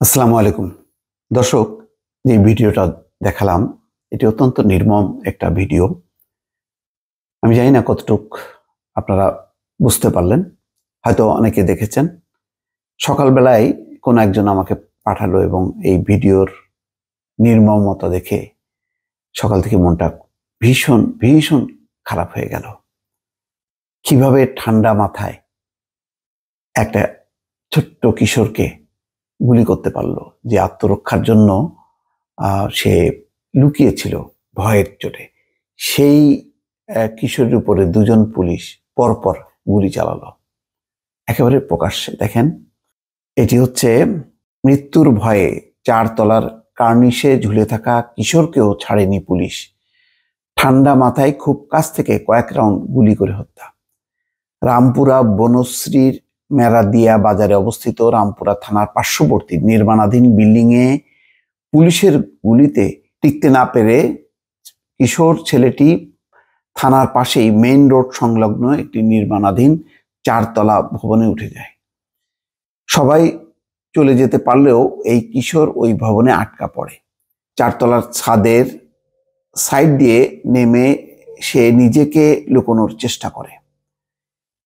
আসসালামু আলাইকুম দর্শক, যে ভিডিওটা দেখালাম এটি অত্যন্ত নির্মম একটা ভিডিও। আমি জানি না কতটুক আপনারা বুঝতে পারলেন, হয়তো অনেকে দেখেছেন। সকালবেলায় কোনো একজন আমাকে পাঠালো এবং এই ভিডিওর নির্মমতা দেখে সকাল থেকে মনটা ভীষণ ভীষণ খারাপ হয়ে গেল। কিভাবে ঠান্ডা মাথায় একটা ছোট্ট কিশোরকে গুলি করতে পারলো, যে আত্মরক্ষার জন্য সে লুকিয়েছিল ভয়ের চোটে। সেই কিশোরের উপরে দুজন পুলিশ পরপর গুলি চালালো একেবারে প্রকাশ্যে। দেখেন, এটি হচ্ছে মৃত্যুর ভয়ে 4 তলার কার্নিশে ঝুলে থাকা কিশোরকেও ছাড়েনি পুলিশ। ঠান্ডা মাথায় খুব কাছ থেকে কয়েক রাউন্ড গুলি করে হত্যা। রামপুরা বনশ্রীর মেরাদিয়া বাজারে অবস্থিত রামপুরা থানার পার্শ্ববর্তী নির্মাণাধীন বিল্ডিংয়ে পুলিশের গুলিতে টিকতে না পেরে কিশোর ছেলেটি থানার পাশেই মেইন রোড সংলগ্ন একটি নির্মাণাধীন 4 তলা ভবনে উঠে যায়। সবাই চলে যেতে পারলেও এই কিশোর ওই ভবনে আটকা পড়ে। 4 তলার ছাদের সাইড দিয়ে নেমে সে নিজেকে লুকোনোর চেষ্টা করে,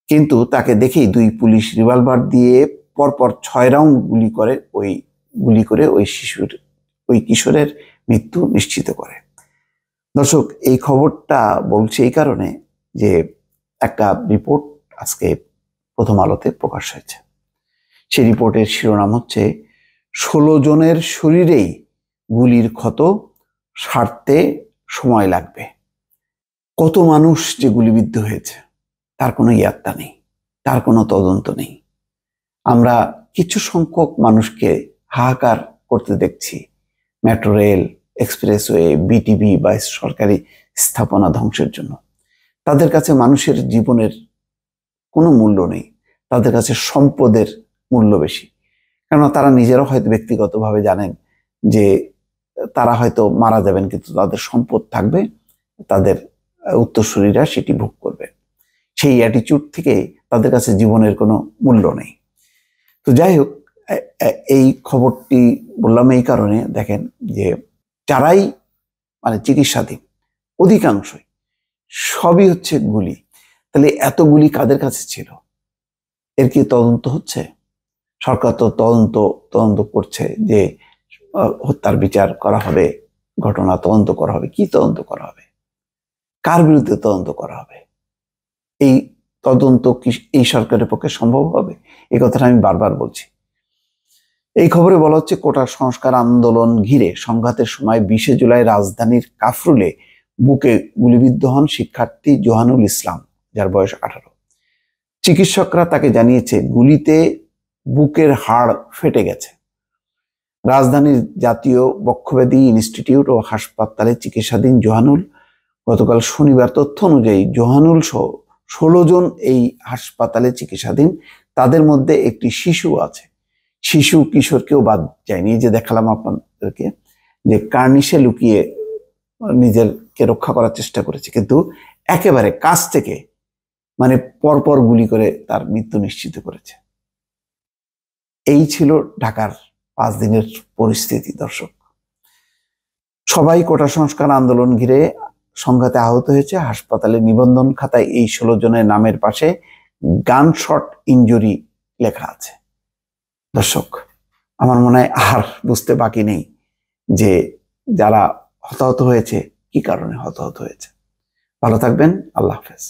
কিন্তু তাকে দেখেই 2 পুলিশ রিভলভার দিয়ে পরপর 6 রাউন্ড গুলি করে ওই কিশোরের মৃত্যু নিশ্চিত করে। দর্শক, এই খবরটা বলছে এই কারণে যে একটা রিপোর্ট আজকে প্রথম আলোতে প্রকাশ হয়েছে। সেই রিপোর্টের শিরোনাম হচ্ছে 16 জনের শরীরেই গুলির ক্ষত, সারতে সময় লাগবে। কত মানুষ যে গুলিবিদ্ধ হয়েছে তার কোনো ইয়াত্তা নেই, তার কোনো তদন্ত নেই। আমরা কিছু সংখ্যক মানুষকে হাহাকার করতে দেখছি মেট্রো রেল, এক্সপ্রেসওয়ে, বিটিভি বা সরকারি স্থাপনা ধ্বংসের জন্য। তাদের কাছে মানুষের জীবনের কোনো মূল্য নেই, তাদের কাছে সম্পদের মূল্য বেশি। কেননা তারা নিজেরাও হয়তো ব্যক্তিগতভাবে জানেন যে তারা হয়তো মারা যাবেন, কিন্তু তাদের সম্পদ থাকবে, তাদের উত্তরসূরিরা সেটি ভোগ করবে। সেই অ্যাটিটিউড থেকে তাদের কাছে জীবনের কোনো মূল্য নেই। তো যাই হোক, এই খবরটি বললাম এই কারণে, দেখেন যে যারাই চিকিৎসাধীন অধিকাংশই সবই হচ্ছে গুলি। তাহলে এত গুলি কাদের কাছে ছিল? এর কি তদন্ত হচ্ছে? সরকার তো তদন্ত করছে যে হত্যার বিচার করা হবে, ঘটনা তদন্ত করা হবে। কি তদন্ত করা হবে? কার বিরুদ্ধে তদন্ত করা হবে? এই তদন্ত কি এই সরকারের পক্ষে সম্ভব হবে? এই কথাটা আমি বারবার বলছি। এই খবরে বলা হচ্ছে, কোটা সংস্কার আন্দোলন ঘিরে সংঘাতের সময় 20 জুলাই রাজধানীর কাফরুলে বুকে গুলিবিদ্ধ হন শিক্ষার্থী জোহানুল ইসলাম, যার বয়স 18। চিকিৎসকরা তাকে জানিয়েছে গুলিতে বুকের হাড় ফেটে গেছে। রাজধানীর জাতীয় বক্ষব্যাধি ইনস্টিটিউট ও হাসপাতালে চিকিৎসাধীন জোহানুল গতকাল শনিবার তথ্য অনুযায়ী জোহানুল সহ 16 জন এই হাসপাতালে চিকিৎসাধীন। তাদের মধ্যে একটি শিশু আছে। শিশু কিশোরকেও বাদ যায়নি। যে দেখালাম আপনাদেরকে যে কার্নিশে লুকিয়ে নিজেকে রক্ষা করার চেষ্টা করেছে, কিন্তু একেবারে কাছ থেকে পরপর গুলি করে তার মৃত্যু নিশ্চিত করেছে। এই ছিল ঢাকার 5 দিনের পরিস্থিতি। দর্শক, সবাই কোটা সংস্কার আন্দোলন ঘিরে সংঘাতে আহত হয়েছে। হাসপাতালে নিবন্ধন খাতায় এই 16 জনের নামের পাশে গান শট ইনজুরি লেখা আছে। দর্শক, আমার মনে হয় আর বুঝতে বাকি নেই যে যারা হতাহত হয়েছে কি কারণে হতাহত হয়েছে। ভালো থাকবেন। আল্লাহ হাফেজ।